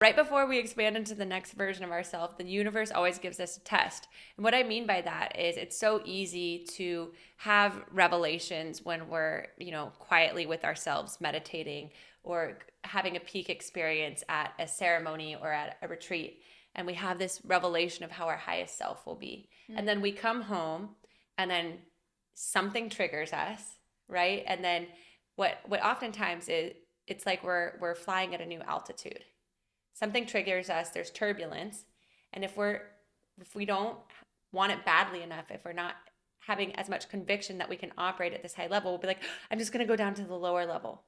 Right before we expand into the next version of ourselves, the universe always gives us a test. And what I mean by that is it's so easy to have revelations when we're, quietly with ourselves, meditating or having a peak experience at a ceremony or at a retreat. And we have this revelation of how our highest self will be. And then we come home and then something triggers us, right? And then what oftentimes is it's like we're flying at a new altitude. Something triggers us, there's turbulence, and if we don't want it badly enough, if we're not having as much conviction that we can operate at this high level, we'll be like, I'm just going to go down to the lower level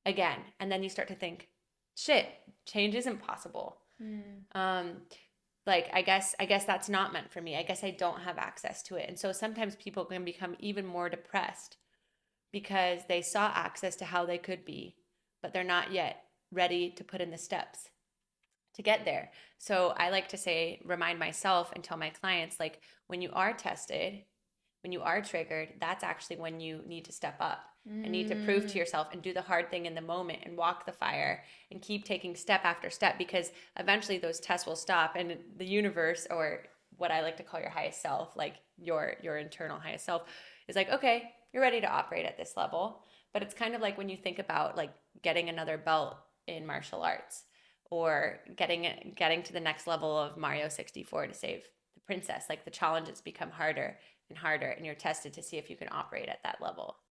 again. And then you start to think, shit, change isn't possible. Like I guess that's not meant for me. I guess I don't have access to it. And so sometimes people can become even more depressed because they saw access to how they could be, but they're not yet ready to put in the steps to get there. So I like to say, remind myself and tell my clients, like, when you are tested, when you are triggered, that's actually when you need to step up and need to prove to yourself and do the hard thing in the moment and walk the fire and keep taking step after step, because eventually those tests will stop and the universe, or what I like to call your highest self, like your internal highest self, is like, okay, you're ready to operate at this level. But it's kind of like when you think about like getting another belt in martial arts, or getting to the next level of Mario 64 to save the princess. Like, the challenges become harder and harder, and you're tested to see if you can operate at that level.